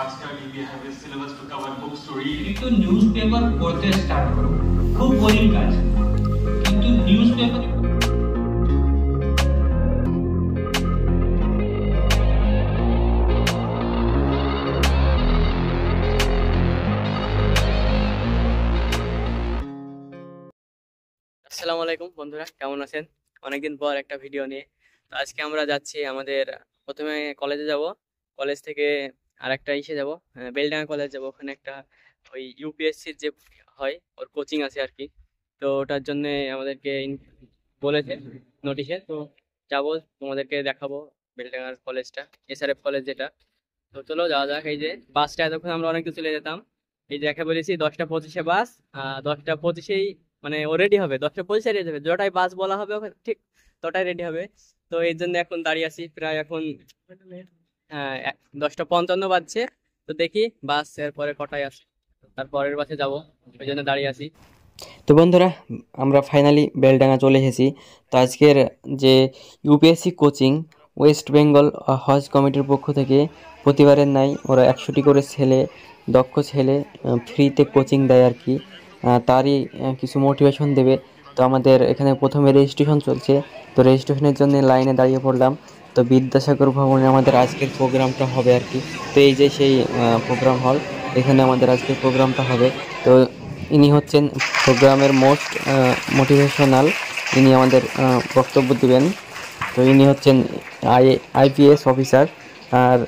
खास कर we have a syllabus to cover, books to read. একটু নিউজপেপার পড়তে স্টার্ট করো। খুব বোরিং কাজ, কিন্তু নিউজপেপার আসসালামু আলাইকুম বন্ধুরা, কেমন আছেন? অনেকদিন পর একটা ভিডিও নিয়ে। তো আজকে আমরা যাচ্ছি, আমাদের প্রথমে কলেজে যাব, কলেজ থেকে আরেকটা যাব, বেলডাঙ্গা কলেজ যাব। ওখানে একটা ওই ইউপিএসসির যে হয় ওর কোচিং আছে আর কি। তো ওটার জন্য আমাদেরকে বলেছে নোটিশে, তো যাবো, তোমাদেরকে দেখাবো বেলডাঙ্গার কলেজটা, এসআরএফ কলেজ যেটা। তো চলো যাওয়া যাক। এই যে বাসটা, এতক্ষণ আমরা অনেক কিছু চলে যেতাম, এই যে দেখে বলেছি 10টা 25-এ বাস, 10টা 25-এই মানে ও রেডি হবে, 10টা 25-এ রেডি হবে, যটাই বাস বলা হবে ওখানে ঠিক তটাই রেডি হবে। তো এই জন্য এখন দাঁড়িয়ে আছি, প্রায় এখন 10টা 55 বাজছে। তো দেখি বাস এরপরে কটায় আসে, তারপরের বাসে যাব, ওই জন্য দাঁড়িয়ে আছি। তো বন্ধুরা, আমরা ফাইনালি বেলডাঙ্গা চলে এসেছি। তো আজকের যে ইউপিএসসি কোচিং ওয়েস্ট বেঙ্গল হজ কমিটির পক্ষ থেকে প্রতিবারের নাই ওরা 100টি করে দক্ষ ছেলে ফ্রিতে কোচিং দেয় আর কি, তারই কিছু মোটিভেশন দেবে। তো আমাদের এখানে প্রথমে রেজিস্ট্রেশন চলছে, তো রেজিস্ট্রেশনের জন্য লাইনে দাঁড়িয়ে পড়লাম। তো বিদ্যাসাগর ভবনে আমাদের আজকের প্রোগ্রামটা হবে আর কি। তো এই যে সেই প্রোগ্রাম হল, এখানে আমাদের আজকের প্রোগ্রামটা হবে। তো ইনি হচ্ছেন প্রোগ্রামের মোস্ট মোটিভেশনাল, ইনি আমাদের বক্তব্য দেবেন। তো ইনি হচ্ছেন আইপিএস অফিসার। আর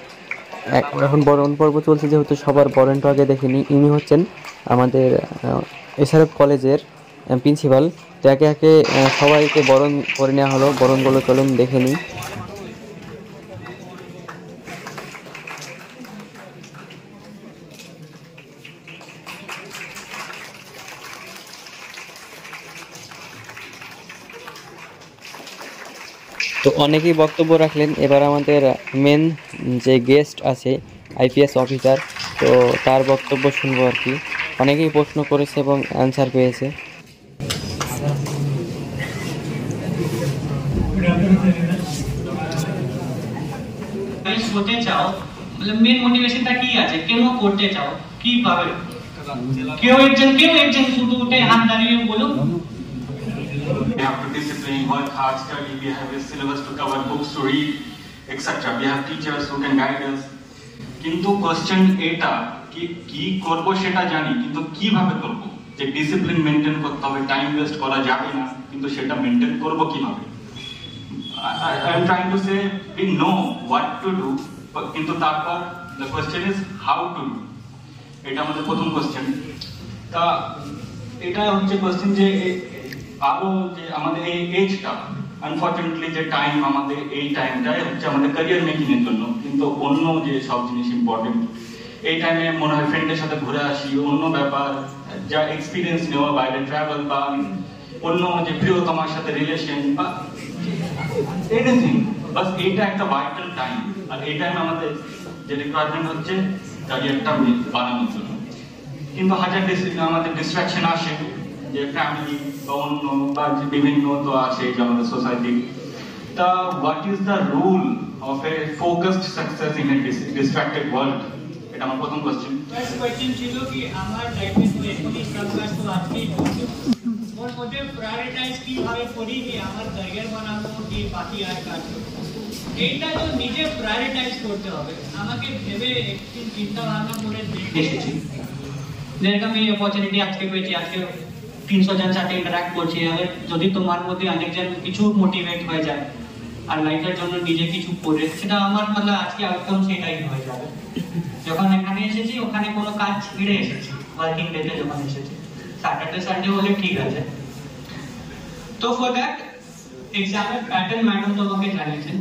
এখন বরণ পর্ব চলছে, যেহেতু সবার বরণটা আগে দেখেনি। ইনি হচ্ছেন আমাদের এসআরএফ কলেজের প্রিন্সিপাল। তো একে একে সবাইকে বরণ করে নেওয়া হলো, বরণগুলো চলুন দেখে নিই। তো অনেকেই বক্তব্য রাখলেন, এবার আমাদের মেন যে গেস্ট আছে আইপিএস অফিসার, তো তার বক্তব্য শুনবো আর কি। অনেকেই প্রশ্ন করেছে এবং অ্যান্সার পেয়েছে। হতে চাও, মানে মেন মোটিভেশনটা কি আছে, কেন করতে চাও, কিভাবে? কেউ একজন শুধু উঠে হাত দাঁড়িয়ে বলুন। We have to discipline, work hard, study. We have a syllabus to cover, books to read, etc. We have teachers who can guide us. কিন্তু কোশ্চেন এটা কি করব সেটা জানি, কিন্তু কিভাবে করব, যে ডিসিপ্লিন মেইনটেইন করতে হবে, টাইম ওয়েস্ট করা যাবে না, কিন্তু সেটা মেইনটেইন করব কিভাবে। I am trying to say we know what to do, কিন্তু তারপর the question is how to do. এটা আমাদের প্রথম কোশ্চেন। তা এটা হচ্ছে কোশ্চেন যে আরো যে আমাদের এই এজটা, আনফরচুনেটলি যে টাইম, আমাদের এই টাইমটাই হচ্ছে আমাদের ক্যারিয়ার মেকিং এর জন্য, কিন্তু অন্য যে সব জিনিস ইম্পর্টেন্ট। এই টাইমে মনে হয় ফ্রেন্ডের সাথে ঘুরে আসি, অন্য ব্যাপার, যা এক্সপিরিয়েন্স নেওয়া, বাইরে ট্রাভেল, বা অন্য যে প্রিয়তমার সাথে রিলেশন, বা এনিথিং, বাস এইটা একটা ভাইটাল টাইম। আর এই টাইমে আমাদের যে রিকোয়ারমেন্ট হচ্ছে ক্যারিয়ারটা বানানোর জন্য। কিন্তু হাজার আমাদের ডিস্ট্রাকশন আসে, যে ফ্যামিলি বা অন্য বা বিভিন্ন তো আছে যে আমাদের সোসাইটি। তা what is the rule of A focused success in a distracted world? এটা আমার প্রথম কোশ্চেন। ফার্স্ট কোশ্চেন ছিল কি আমার লাইফে তো এখনই কাজ তো আজকেই করছি, ওর মধ্যে প্রায়োরিটাইজ কিভাবে করি কি আমার ক্যারিয়ার বানাবো কি বাকি আর কাজ করবো, এইটা তো নিজে প্রায়োরিটাইজ করতে হবে। আমাকে ভেবে একটু চিন্তা ভাবনা করে দেখে এসেছি, যেরকম এই অপরচুনিটি আজকে পেয়েছি, আজকে 300 জনের সাথে ইন্টারঅ্যাক্ট করছি। যদি তোমার মধ্যে অনেকজন কিছু মোটিভেট হয়ে যায় আর লাইফের জন্য নিজে কিছু করে, সেটা আমার মানে আজকে আউটকাম সেটাই হয়ে যাবে। যখন এখানে এসেছি ওখানে কোনো কাজ ছেড়ে এসেছি, ওয়ার্কিং ডেতে যখন এসেছি, স্যাটারডে সানডে হলে ঠিক আছে। তো ফর দ্যাট এক্সামের প্যাটার্ন ম্যাডাম তোমাকে জানিয়েছেন।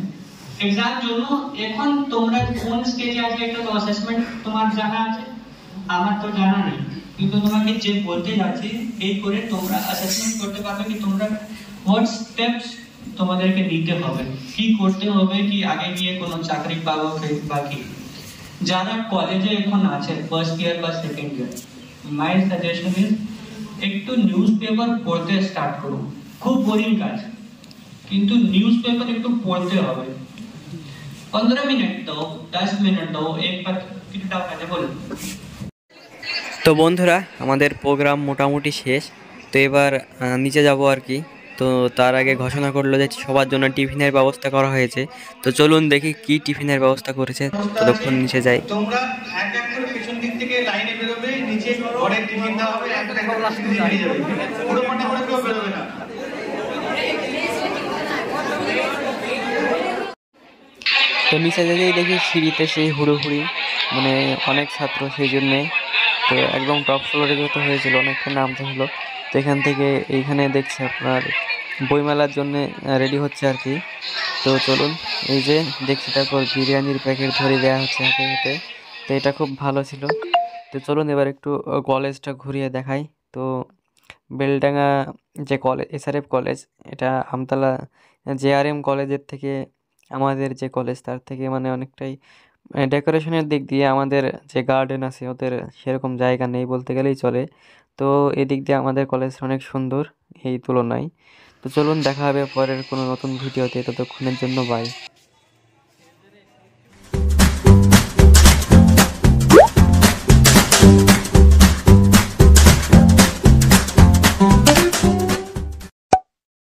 এক্সাম জন্য এখন তোমরা কোন স্টেজে আছে এটা তো অ্যাসেসমেন্ট তোমার জানা আছে, আমার তো জানা নেই, কিন্তু তোমাকে যে বলতে যাচ্ছি এই করে তোমরা অ্যাসেসমেন্ট করতে পারবে কি তোমরা হোয়াট স্টেপস তোমাদেরকে নিতে হবে, কি করতে হবে, কি আগে গিয়ে কোনো চাকরি পাবো বা কি। যারা কলেজে এখন আছে ফার্স্ট ইয়ার বা second year, my suggestion is একটু নিউজ পেপার পড়তে স্টার্ট করুন। খুব বোরিং কাজ, কিন্তু নিউজ পেপার একটু পড়তে হবে। 15 मिनट दो, 10 मिनट दो, एक কিছুটা কাজে বলুন। তো বন্ধুরা, আমাদের প্রোগ্রাম মোটামুটি শেষ। তো এবার নিচে যাব আর কি। তো তার আগে ঘোষণা করলো যে সবার জন্য টিফিনের ব্যবস্থা করা হয়েছে। তো চলুন দেখি কি টিফিনের ব্যবস্থা করেছে, ততক্ষণ নিচে যাই। তোমরা এক এক করে পেছন দিক থেকে লাইনে বেরোবে, নিচে ঘরে টিফিন দেওয়া হবে, এক এক করে টিফিন নিয়ে যাবে, পুরো পাটা করে কেউ বেরোবে না। তো নিচে যেতেই দেখি সিঁড়িতে সেই হুড়োহুড়ি, মানে অনেক ছাত্র, সেই জন্যে তো একদম টপ ফ্লোরে যেতে হয়েছিল, অনেকটা নামতে হলো। তো এখান থেকে এইখানে দেখছি আপনার বইমেলার জন্যে রেডি হচ্ছে আর কি। তো চলুন, এই যে দেখছি, তারপর বিরিয়ানির প্যাকেট ধরে দেওয়া হচ্ছে হাতে হাতে। তো এটা খুব ভালো ছিল। তো চলুন এবার একটু কলেজটা ঘুরিয়ে দেখাই। তো বেলডাঙ্গা যে কলেজ, এসআরএফ কলেজ, এটা আমতলা জেআরএম কলেজের থেকে আমাদের যে কলেজ তার থেকে মানে অনেকটাই ডেকোরেশনের দিক দিয়ে আমাদের যে গার্ডেন আছে ওদের সেরকম জায়গা নেই বলতে গেলেই চলে। তো এদিক দিয়ে আমাদের কলেজ অনেক সুন্দর এই তুলনায়। তো চলুন দেখা হবে পরের কোনো নতুন ভিডিওতে, ততক্ষণের জন্য বাই।